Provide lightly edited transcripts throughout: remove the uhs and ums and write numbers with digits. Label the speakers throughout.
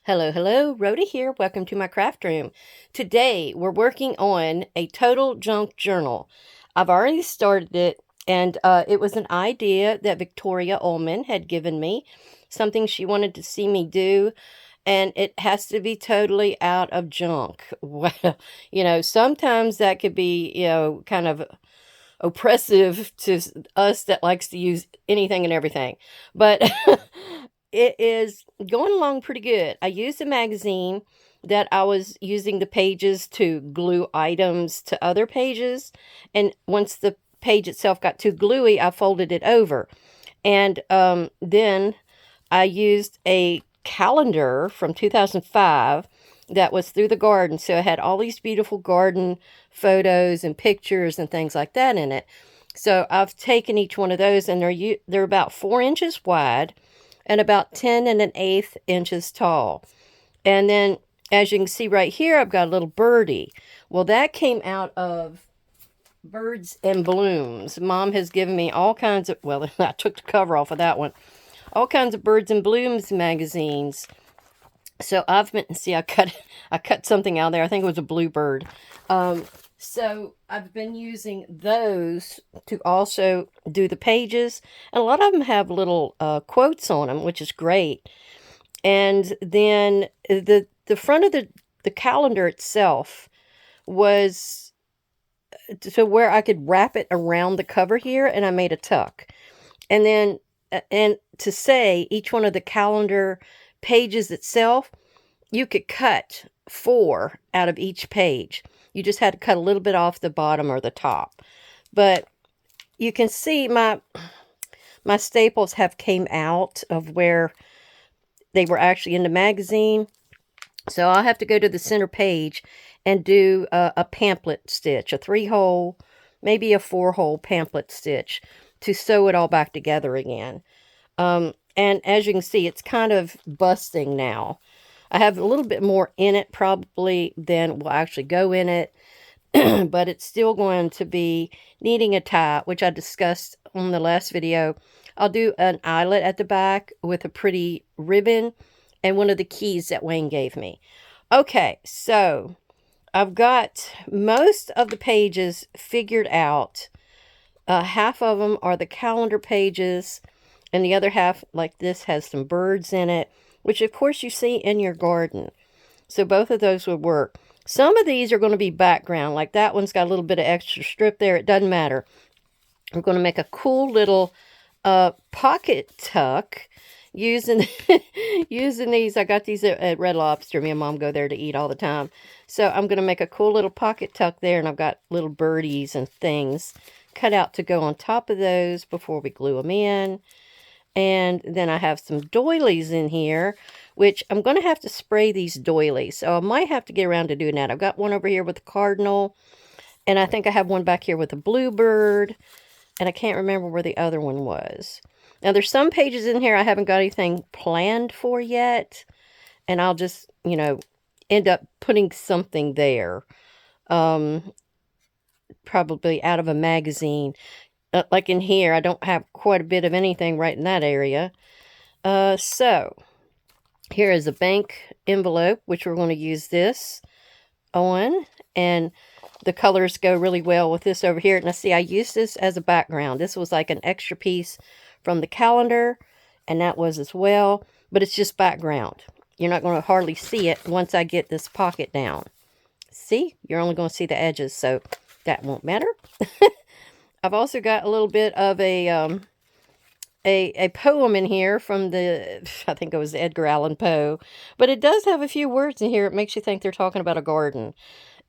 Speaker 1: Hello, hello, Rhoda here. Welcome to my craft room. Today we're working on a total junk journal. I've already started it, and it was an idea that Victoria Uhlman had given me, something she wanted to see me do, and it has to be totally out of junk. Well, sometimes that could be, kind of oppressive to us that likes to use anything and everything. But it is going along pretty good. I used a magazine that I was using the pages to glue items to other pages. And once the page itself got too gluey, I folded it over. And then I used a calendar from 2005 that was through the garden. So it had all these beautiful garden photos and pictures and things like that in it. So I've taken each one of those, and they're about 4 inches wide and about 10 1/8 inches tall. And then, as you can see right here, I've got a little birdie. Well, that came out of Birds and Blooms. Mom has given me all kinds of, well, I took the cover off of that one, all kinds of Birds and Blooms magazines. So I've been, see, I cut something out there. I think it was a bluebird. So I've been using those to also do the pages, and a lot of them have little quotes on them, which is great. And then the front of the calendar itself was to where I could wrap it around the cover here, and I made a tuck. And then and to say each one of the calendar pages itself, you could cut 4 out of each page. You just had to cut a little bit off the bottom or the top. But you can see my staples have came out of where they were actually in the magazine. So I'll have to go to the center page and do a pamphlet stitch, a 3-hole, maybe a 4-hole pamphlet stitch to sew it all back together again. And as you can see, it's kind of busting now. I have a little bit more in it probably than will actually go in it, but it's still going to be needing a tie, which I discussed on the last video. I'll do an eyelet at the back with a pretty ribbon and one of the keys that Wayne gave me. Okay, so I've got most of the pages figured out. Half of them are the calendar pages, and the other half, like this, has some birds in it, which of course you see in your garden. So both of those would work. Some of these are going to be background, like that one's got a little bit of extra strip there. It doesn't matter. I'm going to make a cool little pocket tuck using using these. I got these at Red Lobster. Me and Mom go there to eat all the time. So I'm going to make a cool little pocket tuck there, and I've got little birdies and things cut out to go on top of those before we glue them in. And then I have some doilies in here, which I'm going to have to spray these doilies. So I might have to get around to doing that. I've got one over here with a cardinal, and I think I have one back here with a bluebird, and I can't remember where the other one was. Now, there's some pages in here I haven't got anything planned for yet, and I'll just, end up putting something there. Probably out of a magazine. Like in here, I don't have quite a bit of anything right in that area. So, here is a bank envelope, which we're going to use this on. And the colors go really well with this over here. And I see I used this as a background. This was like an extra piece from the calendar, and that was as well. But it's just background. You're not going to hardly see it once I get this pocket down. See? You're only going to see the edges, so that won't matter. I've also got a little bit of a poem in here from I think it was Edgar Allan Poe. But it does have a few words in here. It makes you think they're talking about a garden.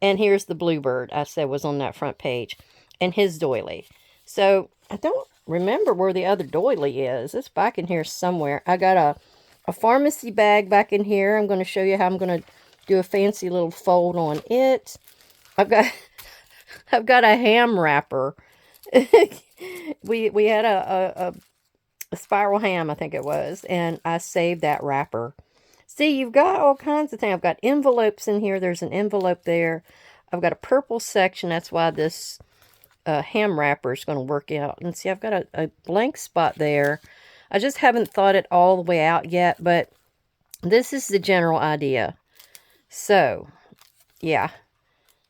Speaker 1: And here's the bluebird I said was on that front page. And his doily. So I don't remember where the other doily is. It's back in here somewhere. I got a pharmacy bag back in here. I'm going to show you how I'm going to do a fancy little fold on it. I've got a ham wrapper. we had a spiral ham, I think it was, and I saved that wrapper. See, you've got all kinds of things. I've got envelopes in here. There's an envelope there. I've got a purple section. That's why this ham wrapper is going to work out. And see, I've got a blank spot there. I just haven't thought it all the way out yet, but this is the general idea. So, yeah.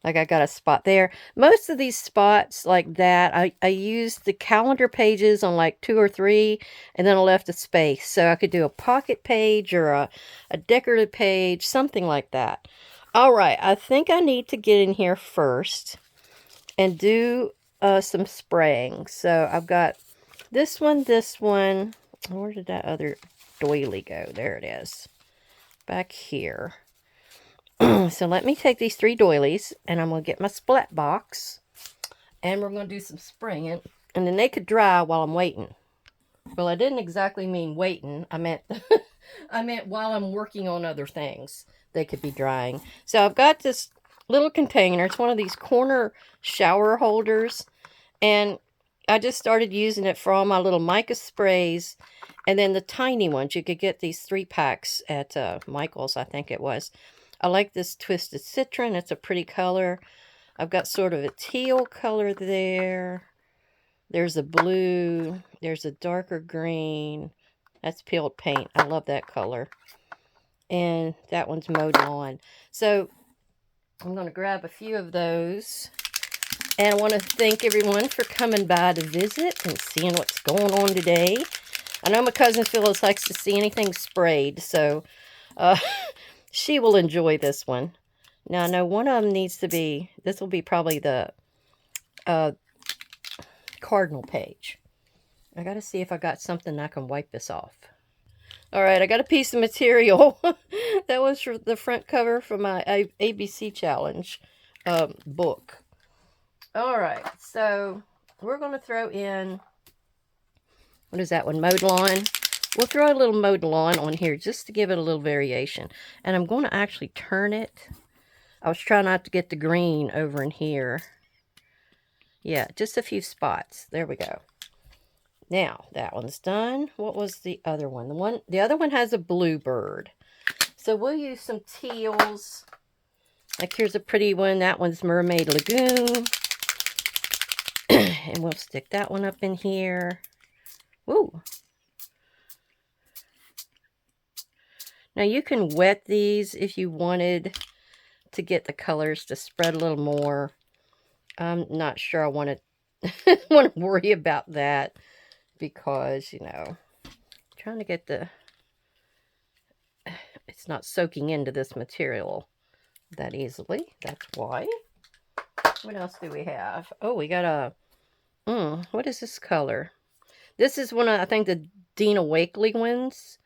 Speaker 1: Like I got a spot there. Most of these spots like that, I used the calendar pages on like 2 or 3, and then I left a space. So I could do a pocket page or a decorative page, something like that. All right, I think I need to get in here first and do some spraying. So I've got this one, this one. Where did that other doily go? There it is. Back here. So let me take these 3 doilies, and I'm going to get my splat box, and we're going to do some spraying, and then they could dry while I'm waiting. Well, I didn't exactly mean waiting. I meant I meant while I'm working on other things, they could be drying. So I've got this little container. It's one of these corner shower holders, and I just started using it for all my little mica sprays, and then the tiny ones. You could get these 3 packs at Michael's, I think it was. I like this Twisted Citron. It's a pretty color. I've got sort of a teal color there. There's a blue. There's a darker green. That's peeled paint. I love that color. And that one's mowed lawn. So I'm going to grab a few of those. And I want to thank everyone for coming by to visit and seeing what's going on today. I know my cousin Phyllis likes to see anything sprayed, so she will enjoy this one. Now, I know one of them needs to be, this will be probably the cardinal page. I got to see if I got something I can wipe this off. All right, I got a piece of material. That was for the front cover for my ABC Challenge book. All right, so we're going to throw in, what is that one, mowed lawn? We'll throw a little mowed lawn on here just to give it a little variation. And I'm going to actually turn it. I was trying not to get the green over in here. Yeah, just a few spots. There we go. Now, that one's done. What was the other one? The other one has a bluebird. So we'll use some teals. Like here's a pretty one. That one's Mermaid Lagoon. And we'll stick that one up in here. Woo. Now you can wet these if you wanted to get the colors to spread a little more. I'm not sure I want to worry about that because, you know, I'm trying to get it's not soaking into this material that easily. That's why. What else do we have? Oh, we got a, what is this color? This is one of, I think, the Dina Wakley ones.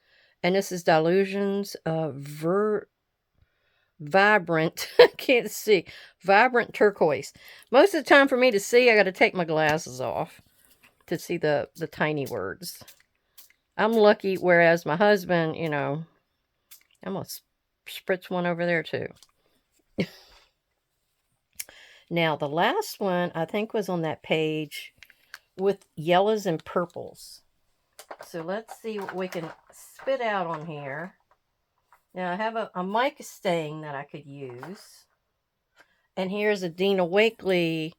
Speaker 1: And this is Delusions Vibrant, I can't see, Vibrant Turquoise. Most of the time for me to see, I got to take my glasses off to see the tiny words. I'm lucky, whereas my husband, you know, I'm going to spritz one over there too. Now, the last one, I think, was on that page with yellows and purples. So let's see what we can spit out on here. Now, I have a mica stain that I could use. And here's a Dina Wakley.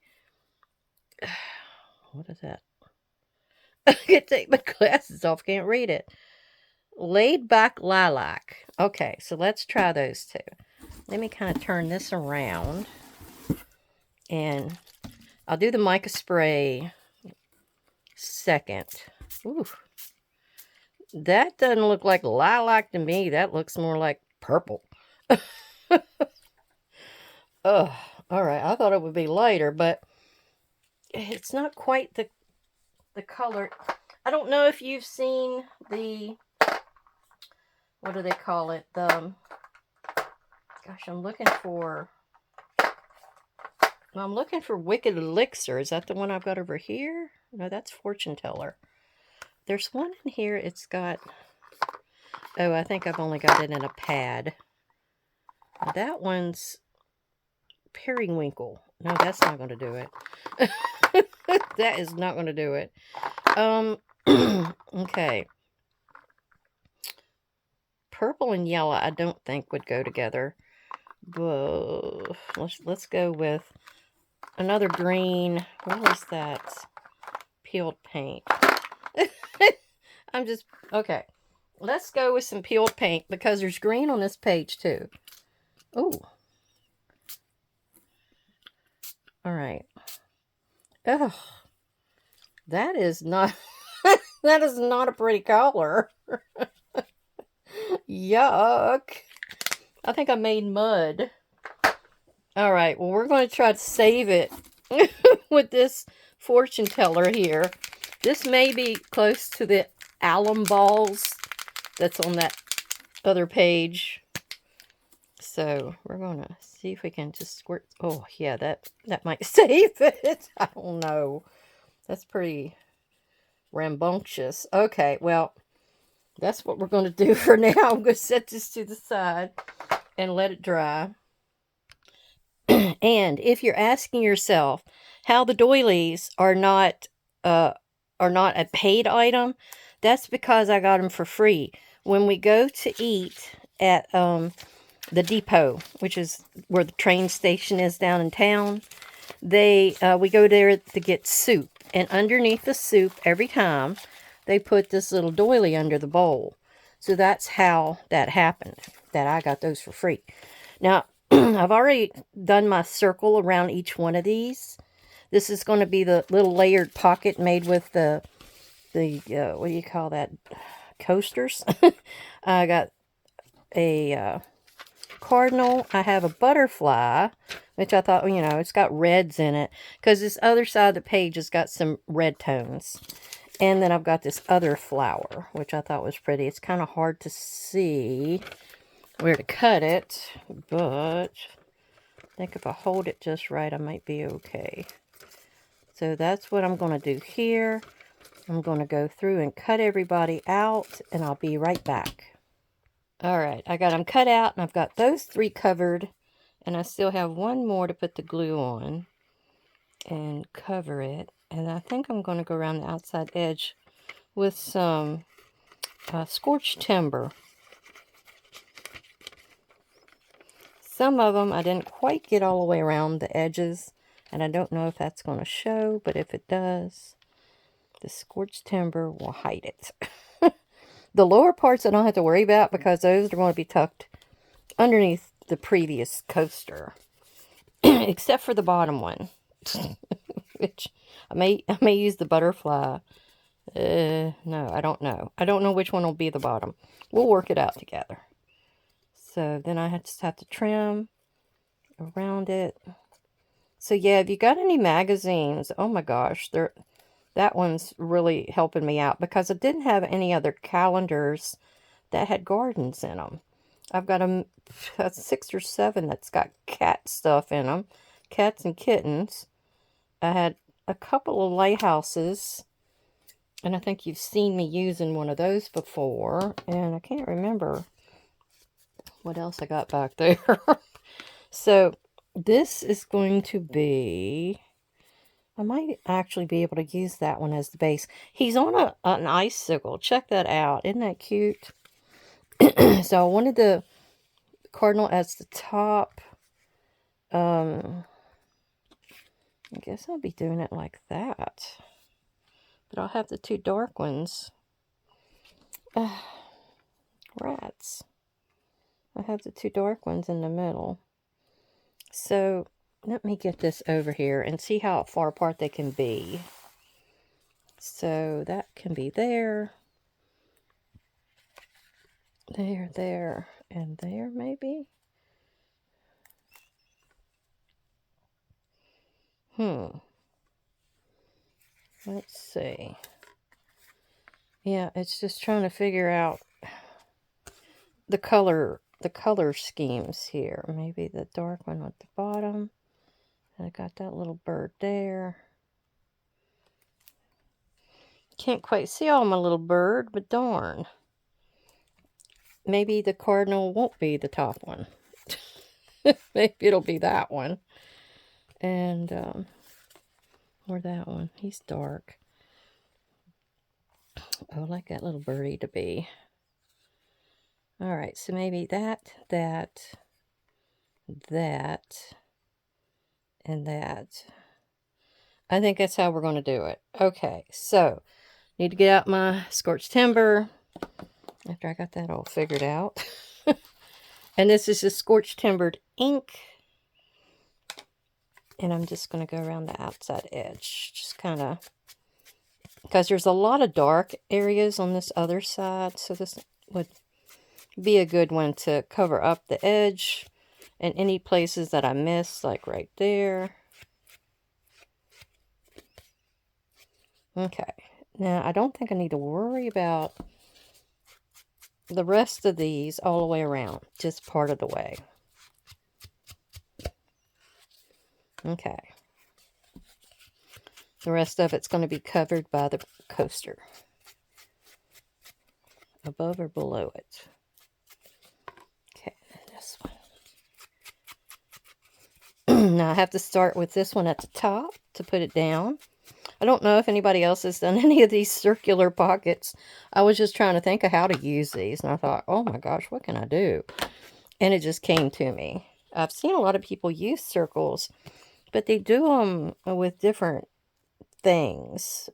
Speaker 1: What is that? I can't take my glasses off. Can't read it. Laid Back Lilac. Okay, so let's try those two. Let me kind of turn this around. And I'll do the mica spray second. Ooh. That doesn't look like lilac to me. That looks more like purple. Oh, all right. I thought it would be lighter, but it's not quite the color. I don't know if you've seen the, what do they call it? The, gosh, I'm looking for Wicked Elixir. Is that the one I've got over here? No, that's Fortune Teller. There's one in here. It's got, oh, I think I've only got it in a pad. That one's Periwinkle. No, that's not going to do it. That is not going to do it. Okay. Purple and yellow I don't think would go together. But let's go with another green. What was that? Peeled paint. I'm just, okay. let's go with some peeled paint because there's green on this page too. Oh, all right. Oh, that is not, that is not a pretty color. Yuck. I think I made mud. All right, well, we're going to try to save it with this fortune teller here. This may be close to the alum balls that's on that other page. So we're going to see if we can just squirt. Oh, yeah, that might save it. I don't know. That's pretty rambunctious. Okay, well, that's what we're going to do for now. I'm going to set this to the side and let it dry. And if you're asking yourself how the doilies are not a paid item, that's because I got them for free. When we go to eat at the depot, which is where the train station is down in town, we go there to get soup, and underneath the soup every time they put this little doily under the bowl. So that's how that happened, that I got those for free. Now, I've already done my circle around each one of these. This is going to be the little layered pocket made with the what do you call that? Coasters. I got a cardinal. I have a butterfly, which I thought, you know, it's got reds in it, because this other side of the page has got some red tones. And then I've got this other flower, which I thought was pretty. It's kind of hard to see where to cut it, but I think if I hold it just right, I might be okay. So that's what I'm going to do here. I'm going to go through and cut everybody out, and I'll be right back. All right, I got them cut out, and I've got those 3 covered, and I still have one more to put the glue on and cover it. And I think I'm going to go around the outside edge with some scorched timber. Some of them I didn't quite get all the way around the edges, and I don't know if that's going to show, but if it does, the scorched timber will hide it. The lower parts I don't have to worry about because those are going to be tucked underneath the previous coaster, except for the bottom one, which I may use the butterfly. No, I don't know. I don't know which one will be the bottom. We'll work it out together. So then I just have to trim around it. So yeah, if you got any magazines, oh my gosh, that one's really helping me out because I didn't have any other calendars that had gardens in them. I've got a 6 or 7 that's got cat stuff in them, cats and kittens. I had a couple of lighthouses, and I think you've seen me using one of those before, and I can't remember what else I got back there. So this is going to be, I might actually be able to use that one as the base. He's on an icicle. Check that out. Isn't that cute? So I wanted the cardinal as the top. I guess I'll be doing it like that. But I'll have the 2 dark ones. Rats. I have the 2 dark ones in the middle. So let me get this over here and see how far apart they can be. So that can be there, there, and there maybe. Let's see. Yeah, it's just trying to figure out the color schemes here. Maybe the dark one at the bottom. I got that little bird there. Can't quite see all my little bird, but darn. Maybe the cardinal won't be the top one. Maybe it'll be that one. And, or that one. He's dark. I would like that little birdie to be. Alright, so maybe that, and that. I think that's how we're going to do it. Okay, so need to get out my scorched timber. after I got that all figured out. And this is just scorched timbered ink. And I'm just going to go around the outside edge. Just kind of, because there's a lot of dark areas on this other side. So this would be a good one to cover up the edge. And any places that I missed, like right there. Okay. Now, I don't think I need to worry about the rest of these all the way around. Just part of the way. Okay. The rest of it's going to be covered by the coaster. Above or below it. Okay, this one. Now I have to start with this one at the top to put it down. I don't know if anybody else has done any of these circular pockets. I was just trying to think of how to use these. And I thought, oh my gosh, what can I do? And it just came to me. I've seen a lot of people use circles, but they do them with different things.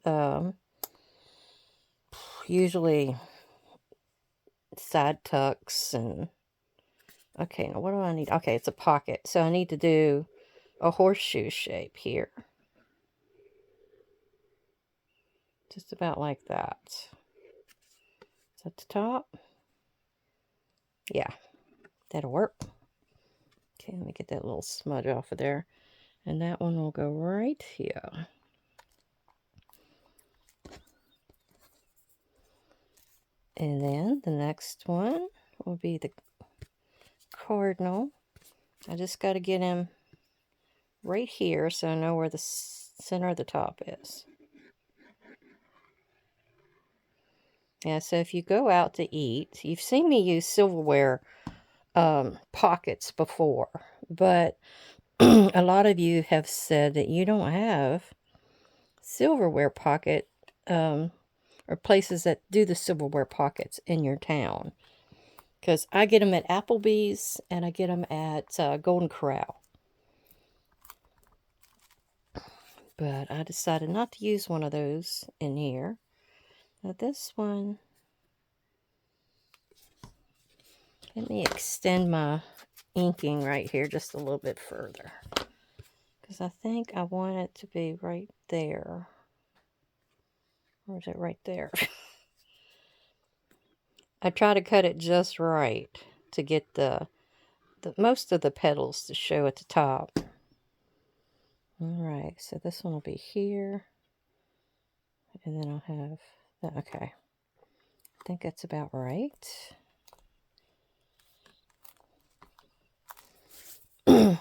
Speaker 1: Usually side tucks and... Okay, now what do I need? Okay, it's a pocket. So I need to do a horseshoe shape here. Just about like that. Is that the top? Yeah, that'll work. Okay, let me get that little smudge off of there. And that one will go right here. And then the next one will be the cardinal. I just got to get him right here so I know where the center of the top is. Yeah, so if you go out to eat, you've seen me use silverware pockets before, but a lot of you have said that you don't have silverware pocket or places that do the silverware pockets in your town. Because I get them at Applebee's and I get them at Golden Corral. But I decided not to use one of those in here. Now this one, let me extend my inking right here just a little bit further. Because I think I want it to be right there. Or is it right there? I try to cut it just right to get the most of the petals to show at the top. Alright, so this one will be here. And then I'll have that. Okay. I think that's about right.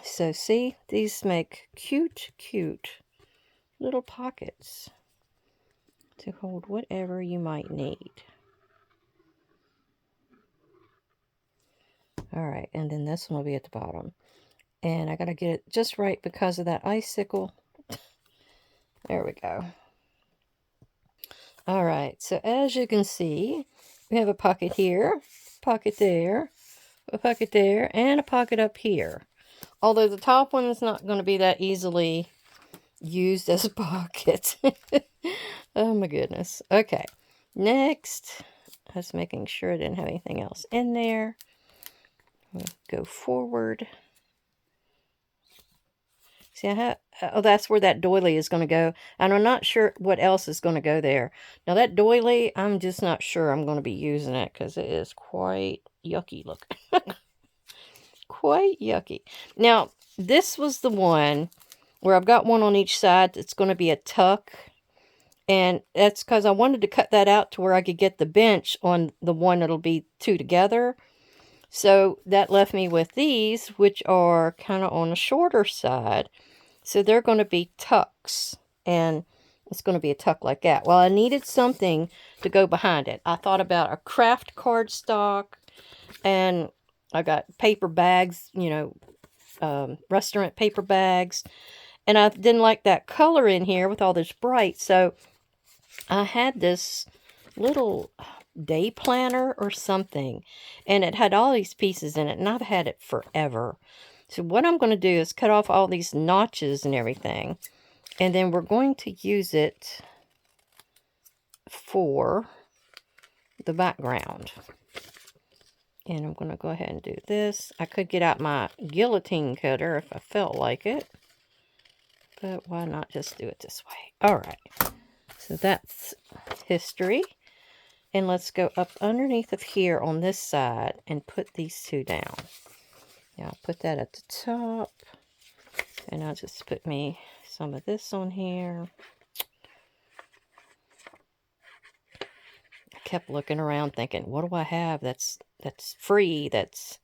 Speaker 1: So see, these make cute little pockets to hold whatever you might need. Alright, and then this one will be at the bottom. And I gotta get it just right because of that icicle. There we go. Alright, so as you can see, we have a pocket here, pocket there, a pocket there, and a pocket up here. Although the top one is not going to be that easily used as a pocket. Oh my goodness. Okay, next, I was making sure I didn't have anything else in there. We'll go forward. See, oh, that's where that doily is going to go. And I'm not sure what else is going to go there. Now, that doily, I'm just not sure I'm going to be using it because it is quite yucky looking. Quite yucky. Now, this was the one where I've got one on each side that's going to be a tuck. And that's because I wanted to cut that out to where I could get the bench on the one that'll be two together. So that left me with these, which are kind of on the shorter side. So they're going to be tucks. And it's going to be a tuck like that. Well, I needed something to go behind it. I thought about a craft cardstock. And I got paper bags, you know, restaurant paper bags. And I didn't like that color in here with all this bright. So I had this little day planner or something. And it had all these pieces in it. And I've had it forever. So what I'm going to do is cut off all these notches and everything. And then we're going to use it for the background. And I'm going to go ahead and do this. I could get out my guillotine cutter if I felt like it. But why not just do it this way? All right. So that's history. And let's go up underneath of here on this side and put these two down. Now I'll put that at the top. And I'll just put me some of this on here. I kept looking around thinking, what do I have that's free, that's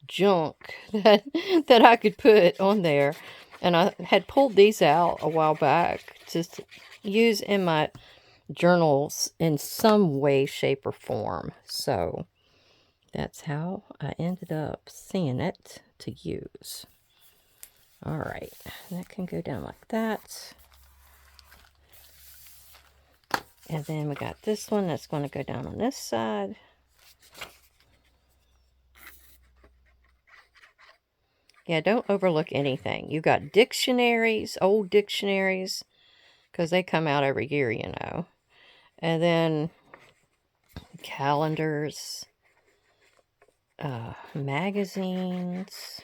Speaker 1: junk, that I could put on there. And I had pulled these out a while back to use in my journals in some way, shape, or form. So that's how I ended up seeing it to use. All right, that can go down like that. And then we got this one that's going to go down on this side. Yeah, don't overlook anything. You got dictionaries, old dictionaries, because they come out every year, you know. And then calendars, magazines,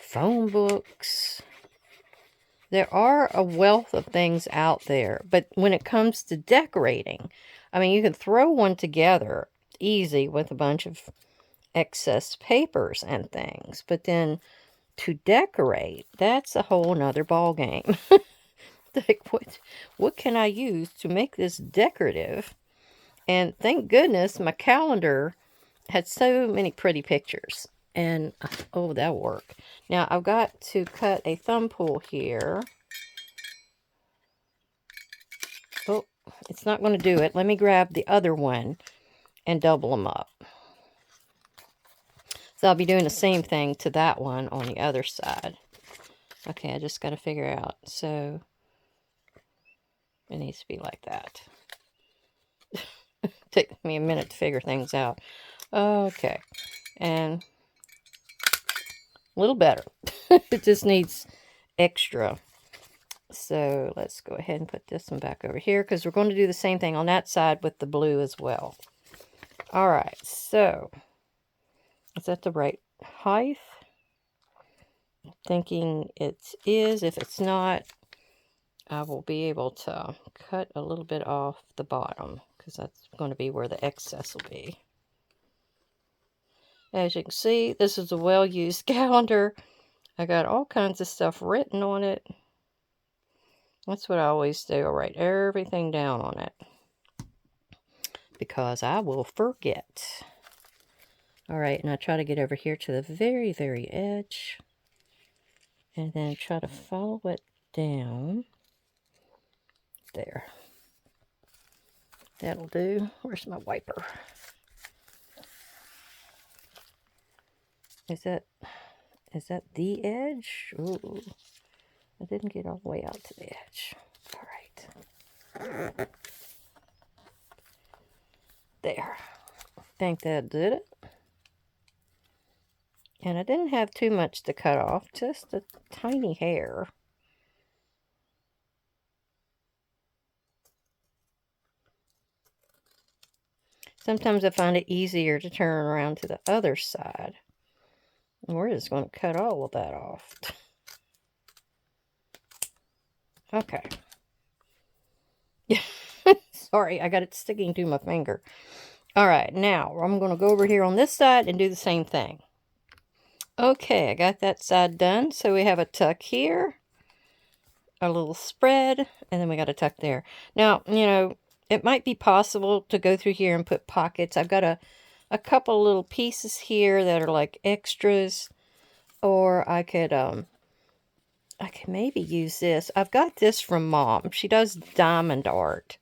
Speaker 1: phone books. There are a wealth of things out there, but when it comes to decorating, I mean, you can throw one together easy with a bunch of excess papers and things, but then to decorate, that's a whole nother ball game. Like, what can I use to make this decorative? And thank goodness my calendar had so many pretty pictures. And, oh, that'll work. Now, I've got to cut a thumb pull here. Oh, it's not going to do it. Let me grab the other one and double them up. So I'll be doing the same thing to that one on the other side. Okay, I just got to figure out. So it needs to be like that. Take me a minute to figure things out. Okay, and a little better. It just needs extra. So let's go ahead and put this one back over here because we're going to do the same thing on that side with the blue as well. All right, so is that the right height? Thinking it is. If it's not, I will be able to cut a little bit off the bottom because that's going to be where the excess will be. As you can see, this is a well-used calendar. I got all kinds of stuff written on it. That's what I always do. I write everything down on it because I will forget. All right, and I try to get over here to the very, very edge. And then try to follow it down. There. That'll do. Where's my wiper? Is that the edge? Ooh. I didn't get all the way out to the edge. All right. There. I think that did it. And I didn't have too much to cut off, just a tiny hair. Sometimes I find it easier to turn around to the other side. And we're just going to cut all of that off. Okay. Yeah. Sorry, I got it sticking to my finger. All right, now I'm going to go over here on this side and do the same thing. Okay, I got that side done. So we have a tuck here, a little spread, and then we got a tuck there. Now, you know, it might be possible to go through here and put pockets. I've got a couple little pieces here that are like extras, or I could maybe use this. I've got this from Mom. She does diamond art,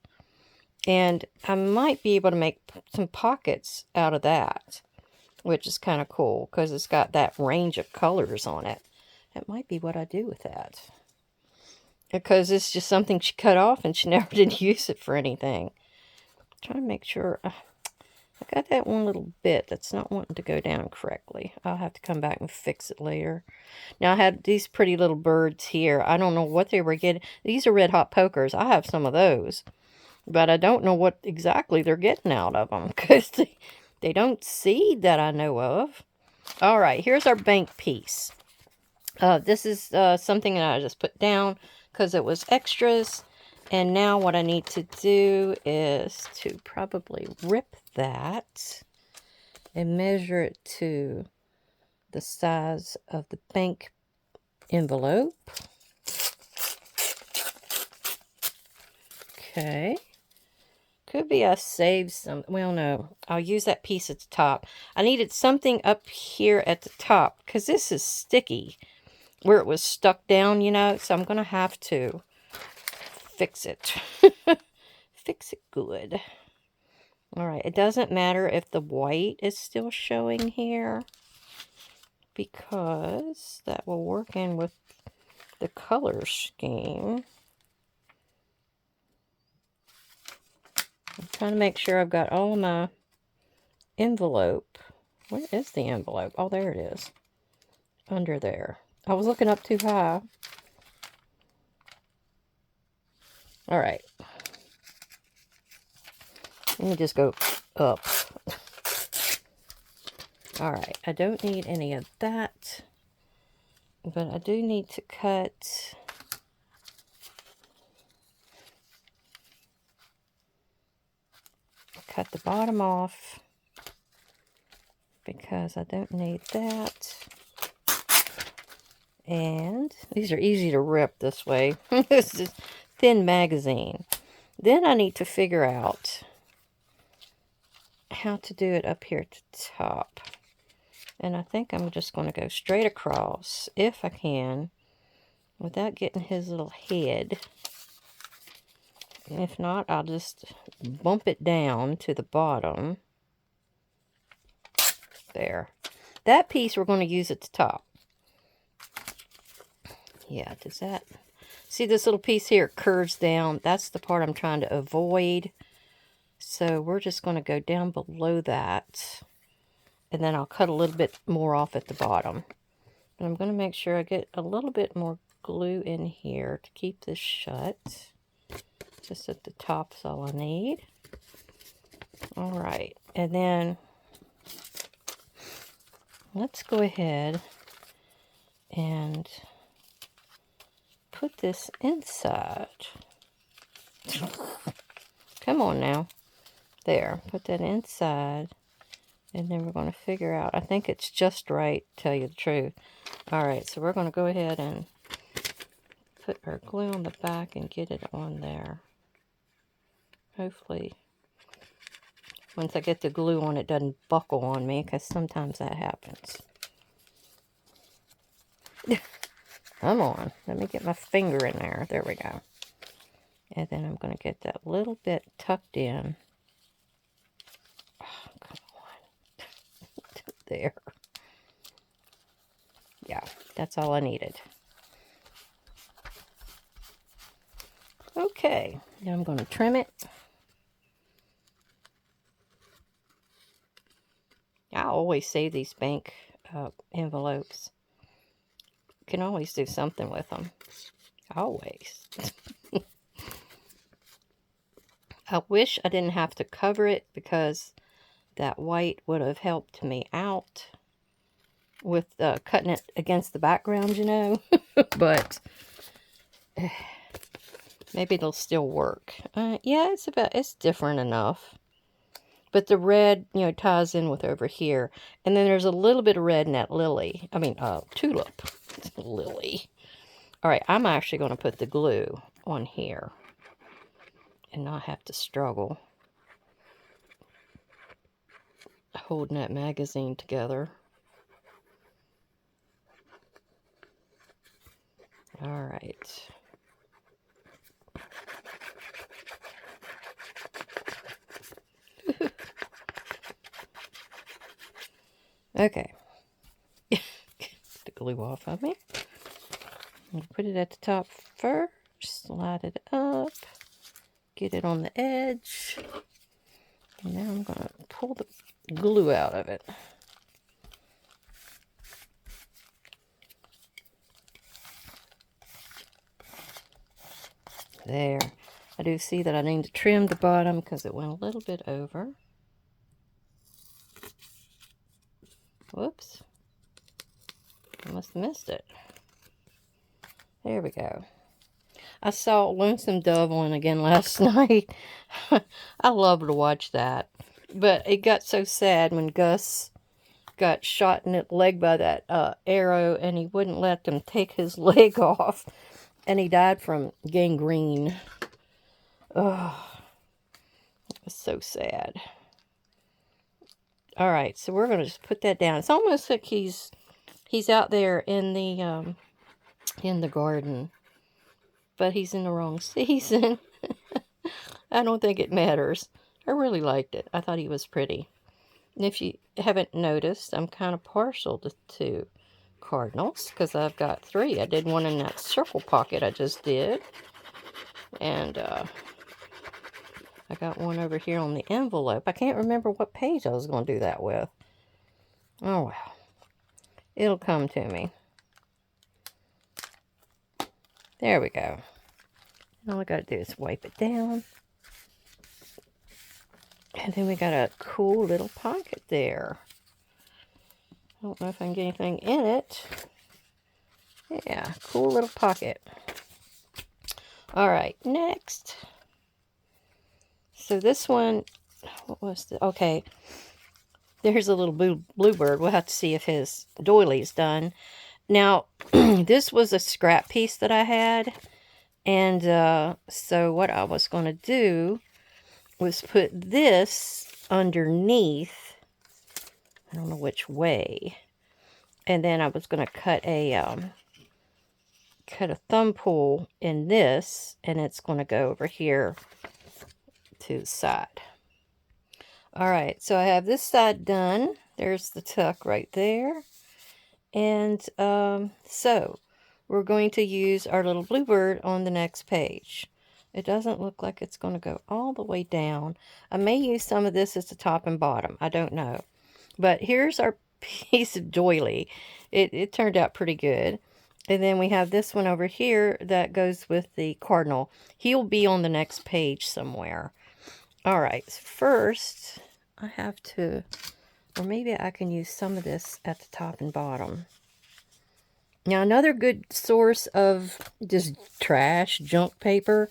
Speaker 1: and I might be able to make some pockets out of that, which is kind of cool because it's got that range of colors on it. That might be what I do with that. Because it's just something she cut off and she never did use it for anything. I'm trying to make sure. I got that one little bit that's not wanting to go down correctly. I'll have to come back and fix it later. Now I had these pretty little birds here. I don't know what they were getting. These are red hot pokers. I have some of those. But I don't know what exactly they're getting out of them. Because They don't seed that I know of. All right, here's our bank piece. This is something that I just put down because it was extras. And now what I need to do is to probably rip that and measure it to the size of the bank envelope. Okay. Could be I saved some. Well, no. I'll use that piece at the top. I needed something up here at the top because this is sticky where it was stuck down, you know. So I'm going to have to fix it. Fix it good. All right. It doesn't matter if the white is still showing here because that will work in with the color scheme. I'm trying to make sure I've got all of my envelope. Where is the envelope? Oh, there it is. Under there. I was looking up too high. All right. Let me just go up. All right. I don't need any of that. But I do need to cut the bottom off because I don't need that. And these are easy to rip this way. This is thin magazine. Then I need to figure out how to do it up here at the top. And I think I'm just going to go straight across, if I can, without getting his little head. If not, I'll just bump it down to the bottom. There. That piece we're going to use at the top. Yeah, does that... See this little piece here curves down? That's the part I'm trying to avoid. So we're just going to go down below that. And then I'll cut a little bit more off at the bottom. And I'm going to make sure I get a little bit more glue in here to keep this shut. Just at the top is all I need. Alright, and then let's go ahead and put this inside. Come on now. There, put that inside. And then we're going to figure out, I think it's just right, to tell you the truth. Alright, so we're going to go ahead and put our glue on the back and get it on there. Hopefully, once I get the glue on, it doesn't buckle on me, because sometimes that happens. Come on, let me get my finger in there. There we go. And then I'm going to get that little bit tucked in. Oh, come on. There. Yeah, that's all I needed. Okay, now I'm going to trim it. I always save these bank envelopes. Can always do something with them. Always. I wish I didn't have to cover it because that white would have helped me out with cutting it against the background, you know. But maybe it'll still work. Yeah, it's different enough. But the red, you know, ties in with over here. And then there's a little bit of red in that lily. I mean, tulip. Lily. Alright, I'm actually going to put the glue on here. And not have to struggle holding that magazine together. Alright. Okay. Get the glue off of me. I'm going to put it at the top first. Slide it up. Get it on the edge. And now I'm going to pull the glue out of it. There. I do see that I need to trim the bottom because it went a little bit over. Whoops. I must have missed it. There we go. I saw Lonesome Dove on again last night. I love to watch that. But it got so sad when Gus got shot in the leg by that arrow, and he wouldn't let them take his leg off. And he died from gangrene. Oh, it was so sad. All right, so we're going to just put that down. It's almost like he's out there in the garden, but he's in the wrong season. I don't think it matters. I really liked it. I thought he was pretty. And if you haven't noticed, I'm kind of partial to cardinals because I've got 3. I did one in that circle pocket I just did. And I got one over here on the envelope. I can't remember what page I was going to do that with. Oh, well. It'll come to me. There we go. All I got to do is wipe it down. And then we got a cool little pocket there. I don't know if I can get anything in it. Yeah, cool little pocket. All right, next. So this one, what was the, okay. There's a little bluebird. We'll have to see if his doily's done. Now, this was a scrap piece that I had. And so what I was going to do was put this underneath. I don't know which way. And then I was going to cut a thumb pull in this, and it's going to go over here to the side. All right, so I have this side done. There's the tuck right there. And so we're going to use our little bluebird on the next page. It doesn't look like it's going to go all the way down. I may use some of this as the top and bottom. I don't know. But here's our piece of doily. It turned out pretty good. And then we have this one over here that goes with the cardinal. He'll be on the next page somewhere. All right, so first I have to, or maybe I can use some of this at the top and bottom. Now, another good source of just trash, junk paper,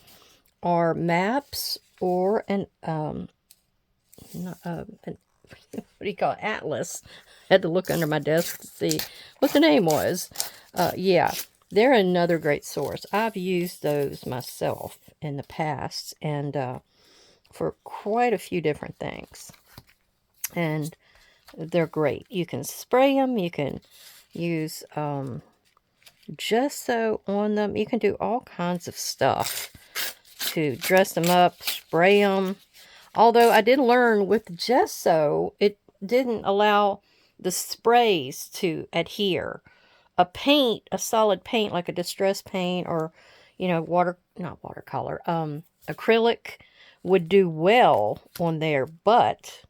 Speaker 1: are maps or what do you call it? Atlas. I had to look under my desk to see what the name was. Yeah, they're another great source. I've used those myself in the past, and for quite a few different things. And they're great. You can spray them. You can use gesso on them. You can do all kinds of stuff to dress them up, spray them. Although I did learn with gesso, it didn't allow the sprays to adhere. A solid paint like a distress paint or, not watercolor, acrylic would do well on there, but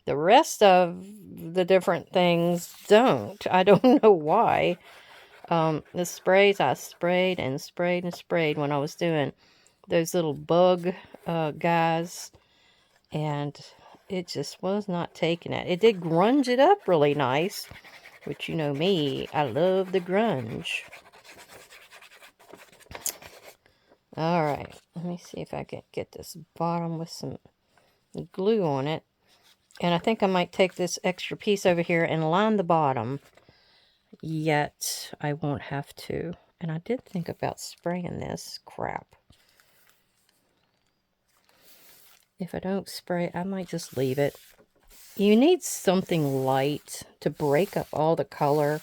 Speaker 1: the rest of the different things don't. I don't know why. The sprays, I sprayed and sprayed and sprayed when I was doing those little bug guys, and it just was not taking it. It did grunge it up really nice, which you know me, I love the grunge. All right, let me see if I can get this bottom with some glue on it. And I think I might take this extra piece over here and line the bottom. Yet, I won't have to. And I did think about spraying this crap. If I don't spray, I might just leave it. You need something light to break up all the color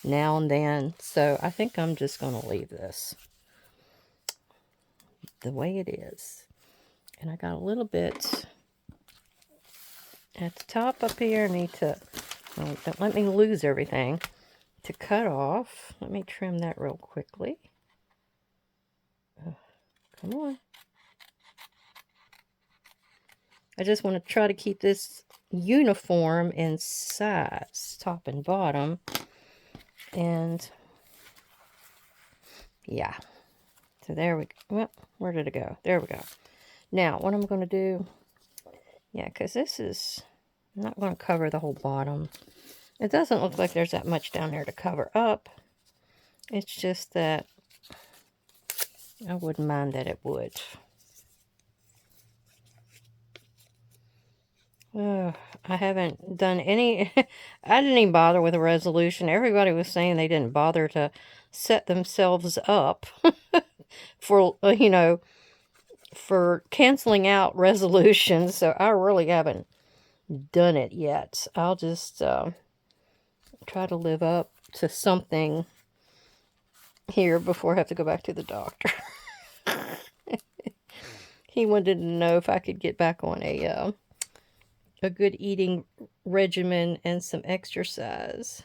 Speaker 1: now and then. So, I think I'm just going to leave this the way it is. And I got a little bit at the top up here. I need to, well, don't let me lose everything, to cut off. Let me trim that real quickly. Come on. I just want to try to keep this uniform in size, top and bottom. And yeah. So there we go. Well, where did it go? There we go. Now, what I'm going to do, yeah, because this is not going to cover the whole bottom. It doesn't look like there's that much down there to cover up. It's just that I wouldn't mind that it would. I haven't done any, I didn't even bother with a resolution. Everybody was saying they didn't bother to set themselves up for, you know, for canceling out resolutions. So I really haven't done it yet. I'll just try to live up to something here before I have to go back to the doctor. He wanted to know if I could get back on a good eating regimen and some exercise.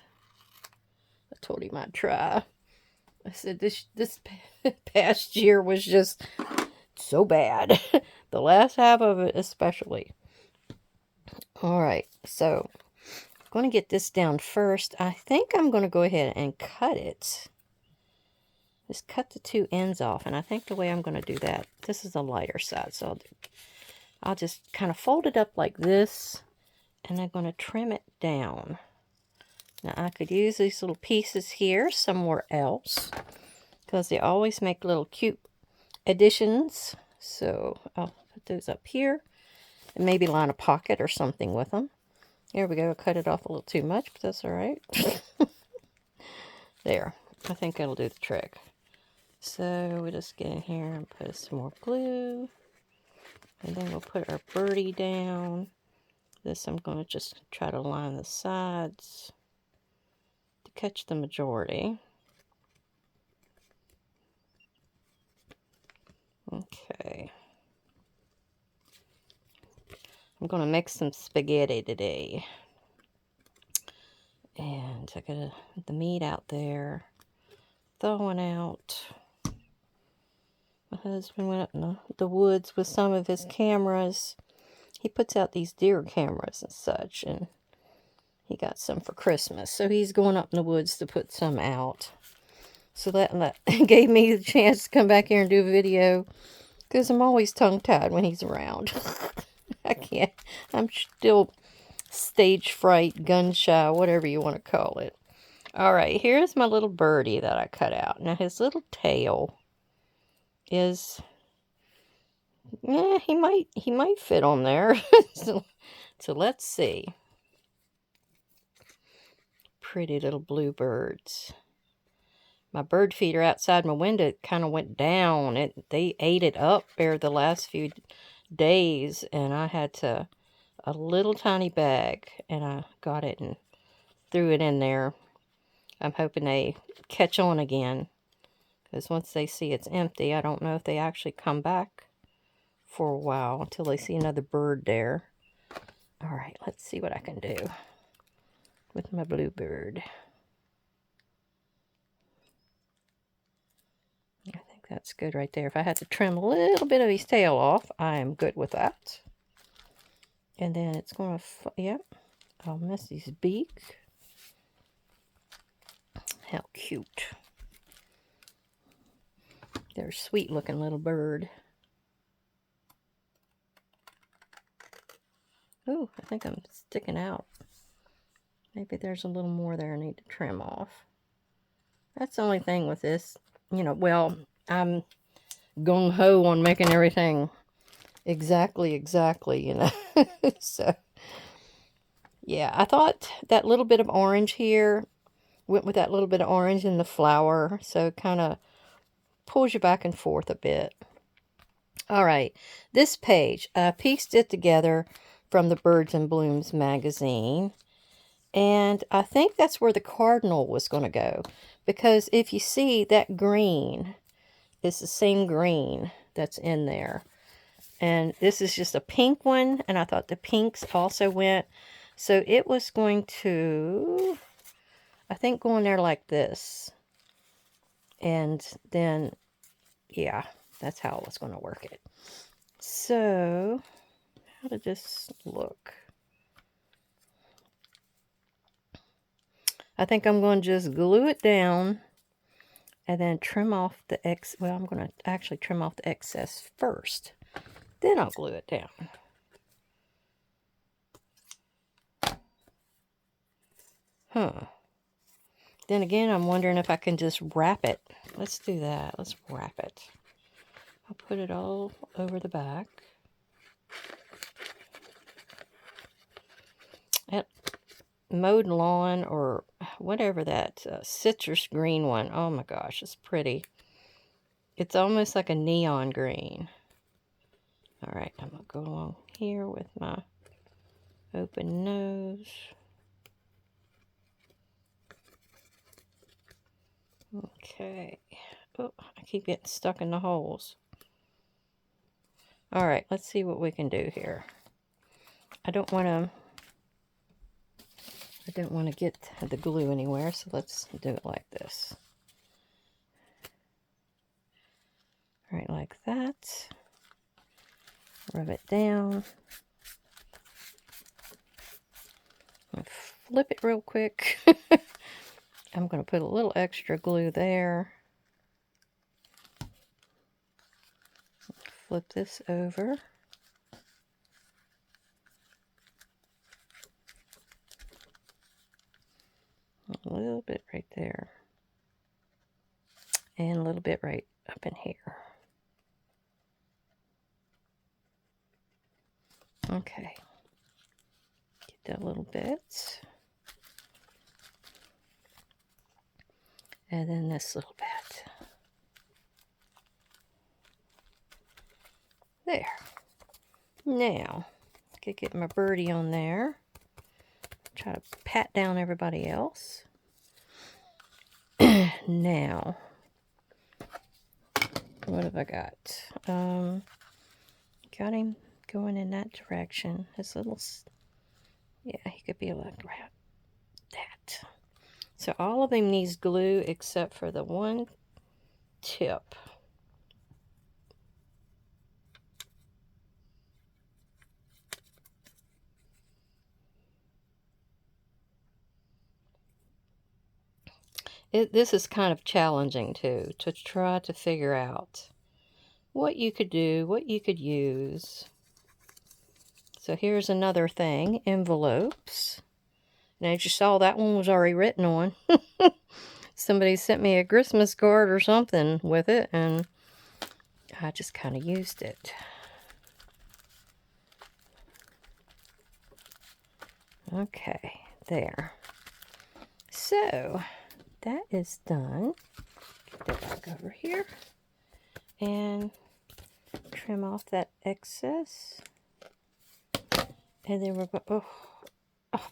Speaker 1: I told him I'd try. I said this past year was just so bad. The last half of it especially. Alright, so I'm going to get this down first. I think I'm going to go ahead and cut it. Just cut the two ends off. And I think the way I'm going to do that, this is the lighter side. So I'll just kind of fold it up like this. And I'm going to trim it down. Now I could use these little pieces here somewhere else, because they always make little cute additions. So I'll put those up here and maybe line a pocket or something with them. There we go. I cut it off a little too much, but that's all right. There. I think it'll do the trick. So we'll just get in here and put some more glue. And then we'll put our birdie down. This I'm going to just try to line the sides to catch the majority. Okay. I'm going to make some spaghetti today. And I got the meat out there, thawing out. My husband went up in the woods with some of his cameras. He puts out these deer cameras and such, and he got some for Christmas. So he's going up in the woods to put some out. So that gave me the chance to come back here and do a video, because I'm always tongue-tied when he's around. I can't. I'm still stage fright, gun shy, whatever you want to call it. Alright, here's my little birdie that I cut out. Now his little tail is, yeah, he might fit on there. So let's see. Pretty little bluebirds. My bird feeder outside my window kind of went down. They ate it up there the last few days, and I had to a little tiny bag, and I got it and threw it in there. I'm hoping they catch on again, because once they see it's empty, I don't know if they actually come back for a while until they see another bird there. Alright, let's see what I can do with my bluebird. I think that's good right there. If I had to trim a little bit of his tail off, I am good with that. And then it's going to, yep, I'll miss his beak. How cute. They're a sweet looking little bird. Oh, I think I'm sticking out. Maybe there's a little more there I need to trim off. That's the only thing with this. You know, well, I'm gung-ho on making everything exactly, you know. So, yeah, I thought that little bit of orange here went with that little bit of orange in the flower. So it kind of pulls you back and forth a bit. Alright, this page, I pieced it together from the Birds and Blooms magazine. And I think that's where the cardinal was going to go. Because if you see, that green is the same green that's in there. And this is just a pink one. And I thought the pinks also went. So it was going to, I think, go in there like this. And then, yeah, that's how I was going to work it. So, how did this look? I think I'm going to just glue it down and then trim off the well, I'm going to actually trim off the excess first. Then I'll glue it down. Huh. Then again, I'm wondering if I can just wrap it. Let's do that. Let's wrap it. I'll put it all over the back. That mowed lawn or whatever that citrus green one. Oh my gosh, it's pretty. It's almost like a neon green. All right, I'm going to go along here with my open nose. Okay. Oh, I keep getting stuck in the holes. All right, let's see what we can do here. I don't want to get the glue anywhere, so let's do it like this. All right, like that. Rub it down. Flip it real quick. I'm going to put a little extra glue there. Flip this over. A little bit right there. And a little bit right up in here. Okay. Get that little bit. And then this little bit. There. Now, I could get my birdie on there. Try to pat down everybody else. Now, what have I got? Got him going in that direction. His little, yeah, he could be like that. So all of him needs glue except for the one tip. This is kind of challenging too, to try to figure out what you could do, what you could use. So here's another thing, envelopes. And as you saw, that one was already written on. Somebody sent me a Christmas card or something with it, and I just kind of used it. Okay, there. So that is done. Get that back over here and trim off that excess. And then we're going, oh,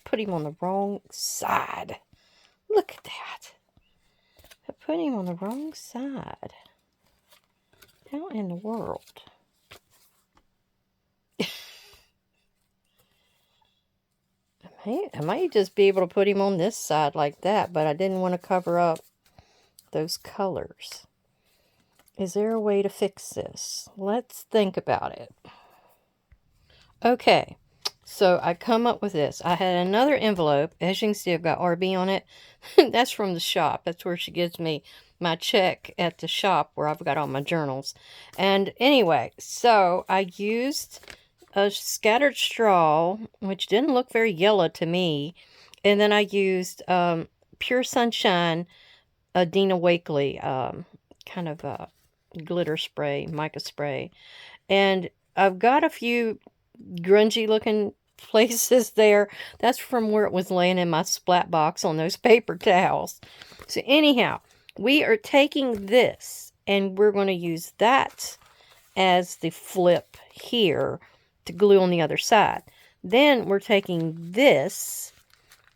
Speaker 1: put him on the wrong side. Look at that. I put him on the wrong side. How in the world? I might just be able to put him on this side like that, but I didn't want to cover up those colors. Is there a way to fix this? Let's think about it. Okay, so I come up with this. I had another envelope. As you can see, I've got RB on it. That's from the shop. That's where she gives me my check at the shop where I've got all my journals. And anyway, so I used a scattered straw, which didn't look very yellow to me. And then I used Pure Sunshine, Dina Wakley, kind of glitter spray, mica spray. And I've got a few grungy looking places there. That's from where it was laying in my splat box on those paper towels. So anyhow, we are taking this and we're going to use that as the flip here to glue on the other side. Then we're taking this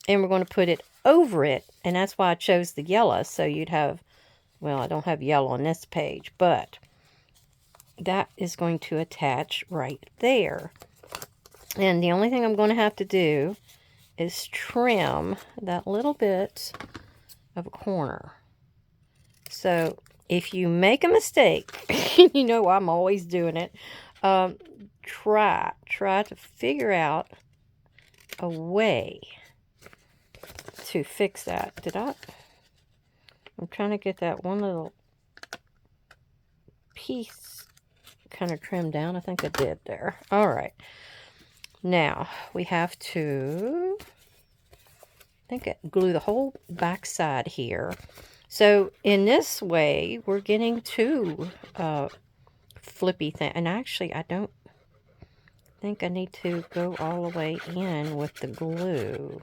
Speaker 1: and we're going to put it over it, and that's why I chose the yellow. So you'd have, well, I don't have yellow on this page, but that is going to attach right there. And the only thing I'm going to have to do is trim that little bit of a corner. So if you make a mistake, you know I'm always doing it, try to figure out a way to fix that. I'm trying to get that one little piece kind of trimmed down. I think I did there. All right. Now we have to think I glue the whole back side here. So in this way, we're getting two flippy things. And actually, I don't think I need to go all the way in with the glue.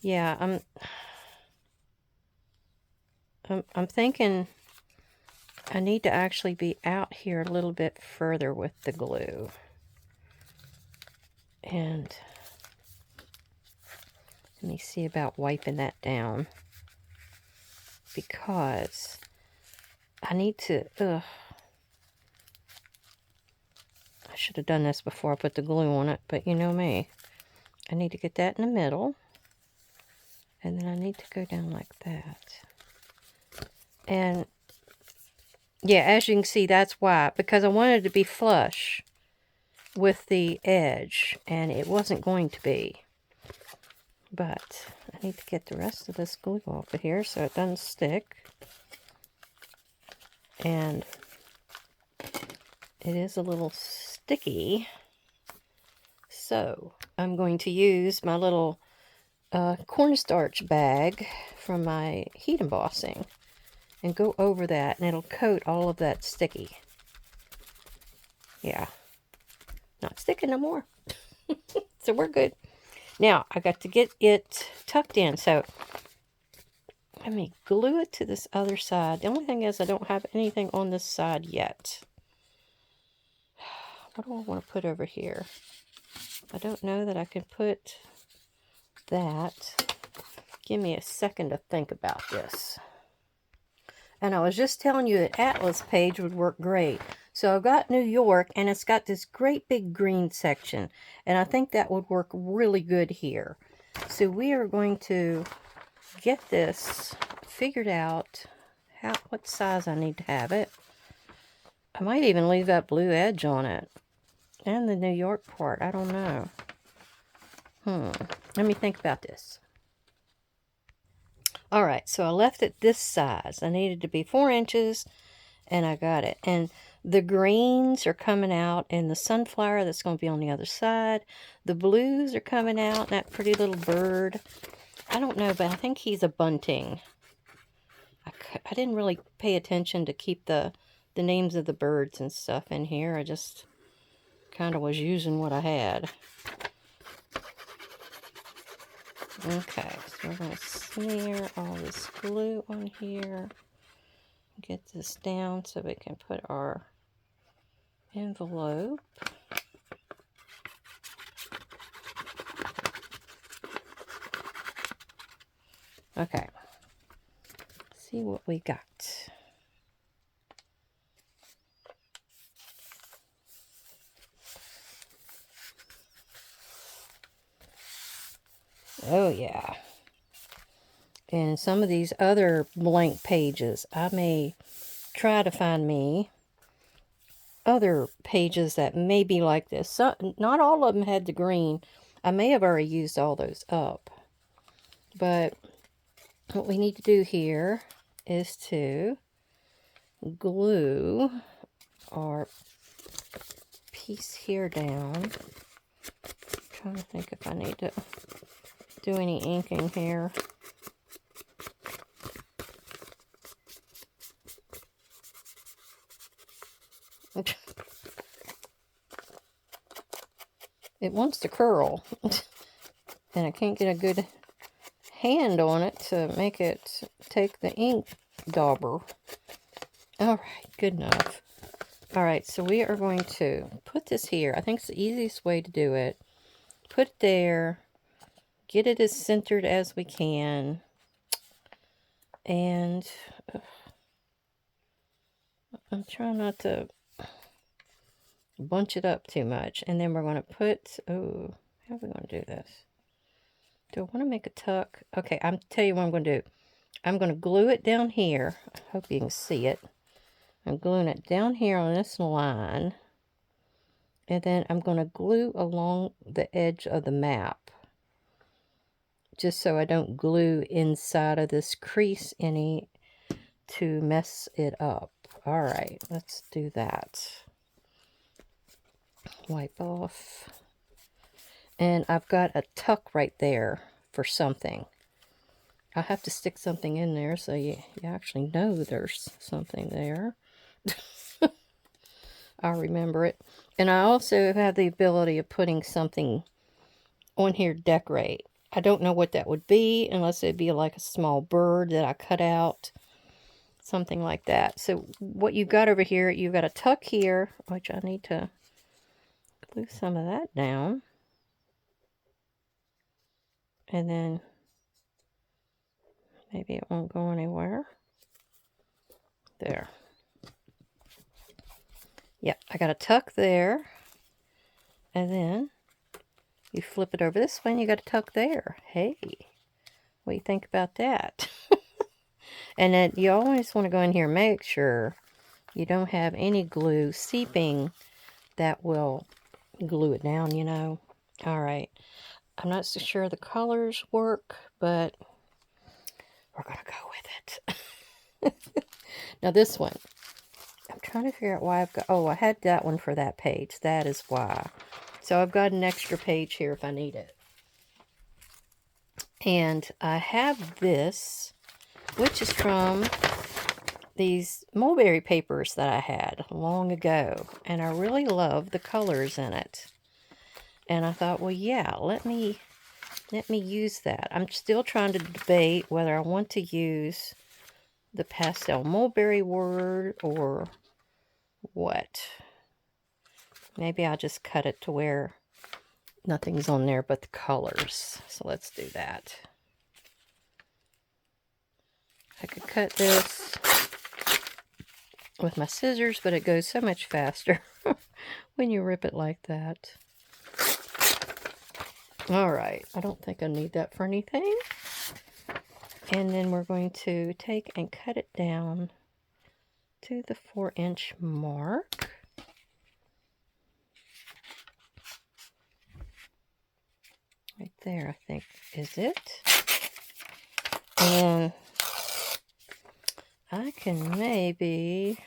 Speaker 1: Yeah, I'm thinking I need to actually be out here a little bit further with the glue. And let me see about wiping that down, because I need to, I should have done this before I put the glue on it, but you know me. I need to get that in the middle, and then I need to go down like that. And yeah, as you can see, that's why, because I wanted it to be flush with the edge, and it wasn't going to be. But I need to get the rest of this glue off of here so it doesn't stick. And it is a little sticky. So I'm going to use my little cornstarch bag from my heat embossing and go over that, and it'll coat all of that sticky. Yeah, not sticking no more. So we're good. Now I got to get it tucked in, so let me glue it to this other side. The only thing is I don't have anything on this side yet. What do I want to put over here? I don't know that I can put that. Give me a second to think about this. And I was just telling you that Atlas page would work great. So I've got New York, and it's got this great big green section. And I think that would work really good here. So we are going to get this figured out, what size I need to have it. I might even leave that blue edge on it. And the New York part, I don't know. Let me think about this. Alright, so I left it this size. I needed to be 4 inches, and I got it. And the greens are coming out in the sunflower that's going to be on the other side. The blues are coming out, that pretty little bird. I don't know, but I think he's a bunting. I didn't really pay attention to keep the names of the birds and stuff in here. I just kind of was using what I had. Okay, so we're going to smear all this glue on here. Get this down so we can put our envelope. Okay, see what we got. Oh yeah. And some of these other blank pages, I may try to find me other pages that may be like this. So, not all of them had the green. I may have already used all those up. But what we need to do here is to glue our piece here down. I'm trying to think if I need to do any inking here. It wants to curl, and I can't get a good hand on it to make it take the ink dauber. Alright, good enough. Alright, so we are going to put this here. I think it's the easiest way to do it. Put it there. Get it as centered as we can. And I'm trying not to bunch it up too much. And then we're going to put, oh, how are we going to do this? Do I want to make a tuck? Okay, I'm tell you what I'm going to do. I'm going to glue it down here. I hope you can see it. I'm gluing it down here on this line. And then I'm going to glue along the edge of the map. Just so I don't glue inside of this crease any to mess it up. Alright, let's do that. Wipe off And I've got a tuck right there for something. I'll have to stick something in there so you actually know there's something there. I'll remember it. And I also have the ability of putting something on here to decorate. I don't know what that would be, unless it'd be like a small bird that I cut out. Something like that. So what you've got over here, you've got a tuck here, which I need to glue some of that down. And then maybe it won't go anywhere. There. Yep, I got a tuck there. And then you flip it over this way and you got a tuck there. Hey, what do you think about that? And then you always want to go in here and make sure you don't have any glue seeping that will glue it down, you know. All right. I'm not so sure the colors work, but we're going to go with it. Now this one, I'm trying to figure out why I've got, oh, I had that one for that page. That is why. So I've got an extra page here if I need it. And I have this, which is from these mulberry papers that I had long ago. And I really love the colors in it. And I thought, well, yeah, let me use that. I'm still trying to debate whether I want to use the pastel mulberry word or what. Maybe I'll just cut it to where nothing's on there but the colors. So let's do that. I could cut this with my scissors, but it goes so much faster when you rip it like that. All right, I don't think I need that for anything. And then we're going to take and cut it down to the 4-inch mark. Right there, I think, is it. And I can maybe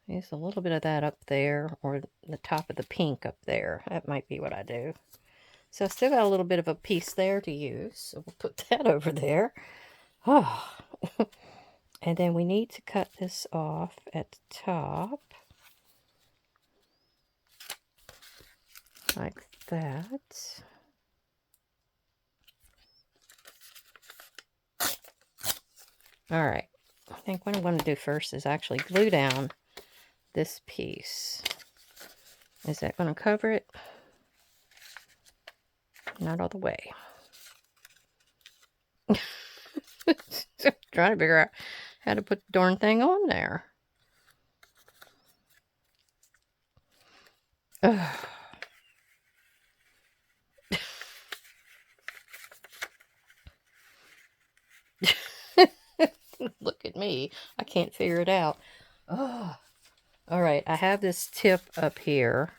Speaker 1: use a little bit of that up there, or the top of the pink up there. That might be what I do. So I still got a little bit of a piece there to use, so we'll put that over there. Oh. And then we need to cut this off at the top. Like that. Alright, I think what I'm going to do first is actually glue down this piece. Is that going to cover it? Not all the way. Trying to figure out how to put the darn thing on there. Ugh. Look at me. I can't figure it out. Oh. All right, I have this tip up here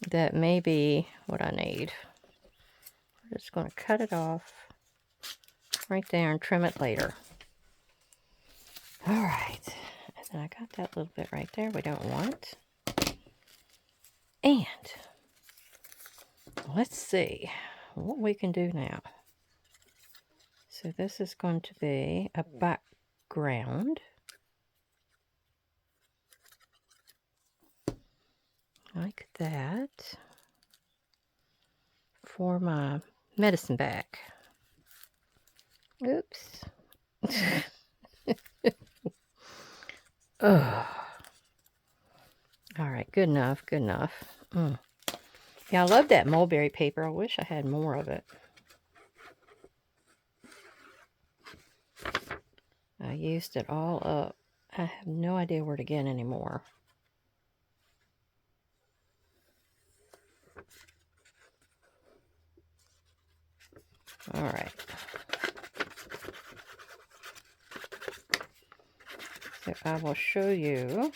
Speaker 1: that may be what I need. I'm just going to cut it off right there and trim it later. All right, and then I got that little bit right there we don't want. And let's see what we can do now. So this is going to be a background. Like that. For my medicine bag. Oops. Oh. All right, good enough, good enough. Yeah, I love that mulberry paper. I wish I had more of it. I used it all up. I have no idea where to get any more. All right. So I will show you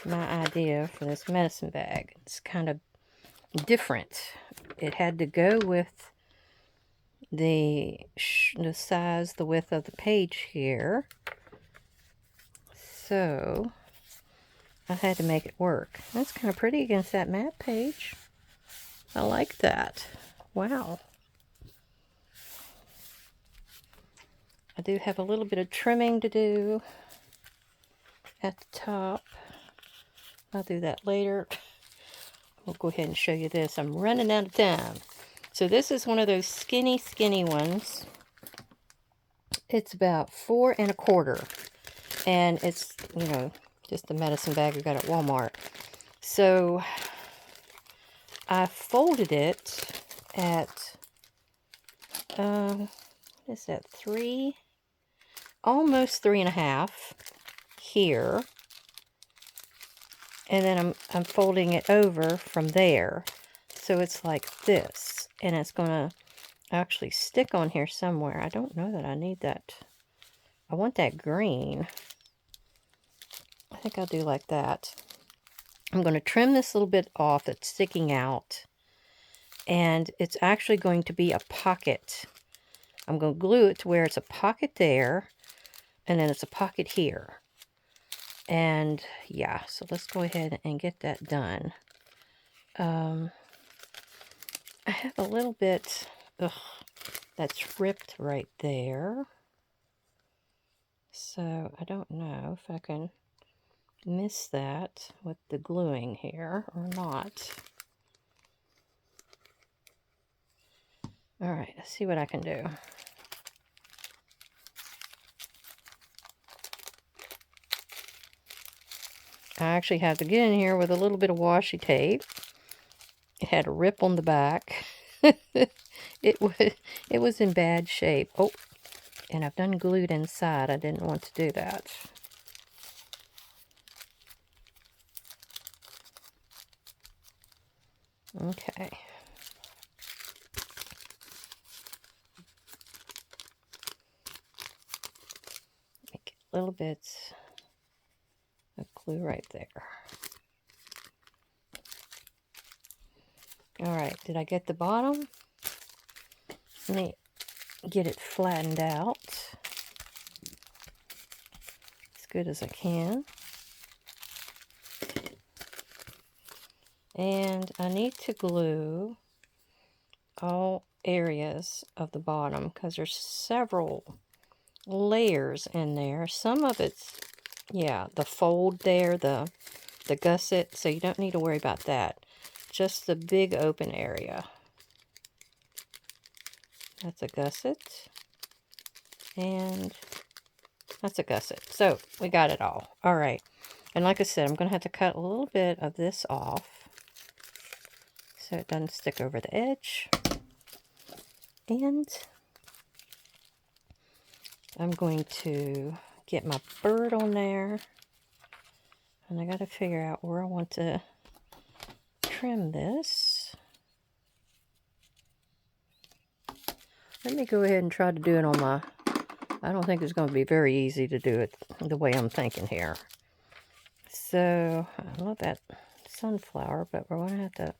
Speaker 1: my idea for this medicine bag. It's kind of different. It had to go with the size, the width of the page here. So I had to make it work. That's kind of pretty against that matte page. I like that. Wow. I do have a little bit of trimming to do at the top. I'll do that later. We'll go ahead and show you this. I'm running out of time. So this is one of those skinny ones. It's about 4 1/4. And it's, you know, just a medicine bag we got at Walmart. So I folded it at, what is that, almost 3 1/2 here. And then I'm folding it over from there. So it's like this. And it's going to actually stick on here somewhere. I don't know that I need that. I want that green. I think I'll do like that. I'm going to trim this little bit off that's sticking out. And it's actually going to be a pocket. I'm going to glue it to where it's a pocket there. And then it's a pocket here. And yeah, so let's go ahead and get that done. I have a little bit that's ripped right there. So I don't know if I can miss that with the gluing here or not. All right, let's see what I can do. I actually had to get in here with a little bit of washi tape. It had a rip on the back. it was in bad shape. Oh, and I've done glued inside. I didn't want to do that. Okay. Make little bits of glue right there. All right, did I get the bottom? Let me get it flattened out as good as I can. And I need to glue all areas of the bottom because there's several layers in there. Some of it's, yeah, the fold there, the gusset, so you don't need to worry about that. Just the big open area. That's a gusset. And that's a gusset. So we got it all. All right. And like I said, I'm going to have to cut a little bit of this off so it doesn't stick over the edge. And I'm going to get my bird on there. And I got to figure out where I want to trim this. Let me go ahead and try to do it on my... I don't think it's going to be very easy to do it the way I'm thinking here. So, I love that sunflower, but we're going to have to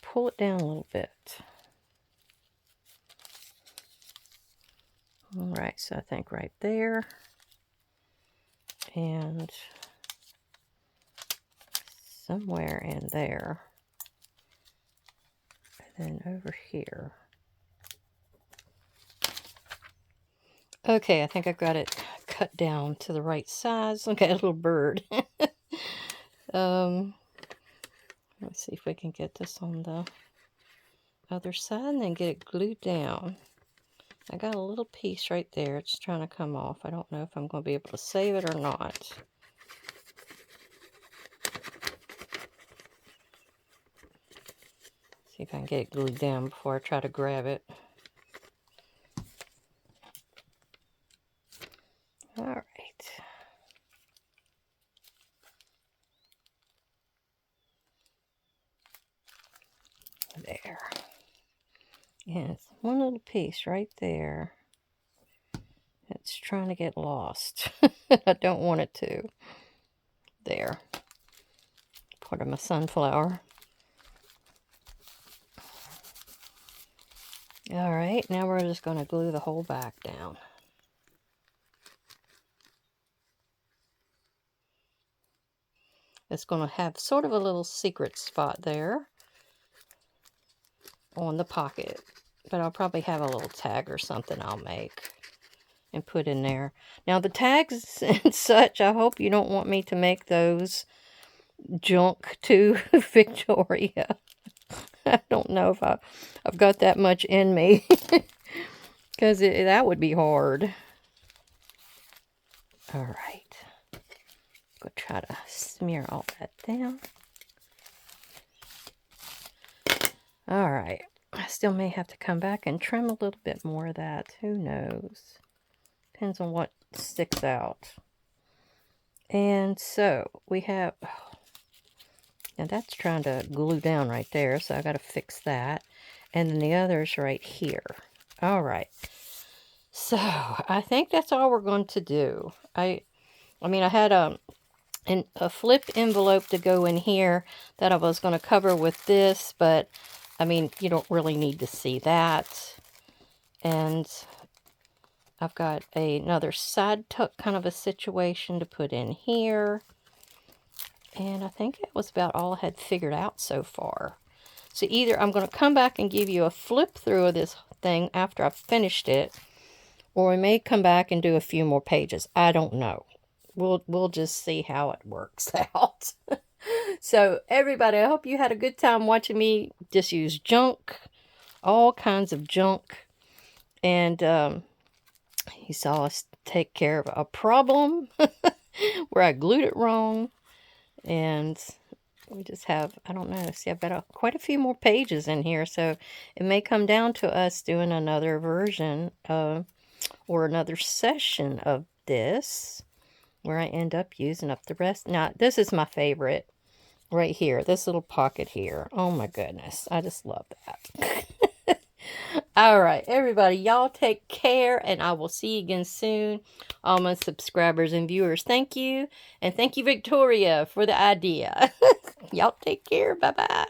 Speaker 1: pull it down a little bit. Alright, so I think right there. And somewhere in there. And then over here. Okay, I think I've got it cut down to the right size. Look at a little bird. Let's see if we can get this on the other side and then get it glued down. I got a little piece right there. It's trying to come off. I don't know if I'm going to be able to save it or not. See if I can get it glued down before I try to grab it. All right. There. And it's one little piece right there. It's trying to get lost. I don't want it to. There. Part of my sunflower. Alright, now we're just going to glue the whole back down. It's going to have sort of a little secret spot there. on the pocket. But I'll probably have a little tag or something I'll make and put in there. Now the tags and such, I hope you don't want me to make those junk to Victoria. I don't know if I've got that much in me. Because that would be hard. Alright. Go try to smear all that down. Alright. I still may have to come back and trim a little bit more of that. Who knows? Depends on what sticks out. And so we have... Now that's trying to glue down right there, so I got to fix that. And then the other's right here. All right. So I think that's all we're going to do. I mean, I had a flip envelope to go in here that I was going to cover with this, but I mean, you don't really need to see that. And I've got another side tuck kind of a situation to put in here. And I think that was about all I had figured out so far. So either I'm going to come back and give you a flip through of this thing after I've finished it, or we may come back and do a few more pages. I don't know. We'll just see how it works out. So everybody, I hope you had a good time watching me just use junk, all kinds of junk. And you saw us take care of a problem where I glued it wrong. And we just have, I don't know, see, I've got quite a few more pages in here, so it may come down to us doing another version or another session of this, where I end up using up the rest. Now, this is my favorite right here, this little pocket here. Oh my goodness, I just love that. All right, everybody, y'all take care, and I will see you again soon. All my subscribers and viewers, thank you. And thank you, Victoria, for the idea. Y'all take care. Bye-bye.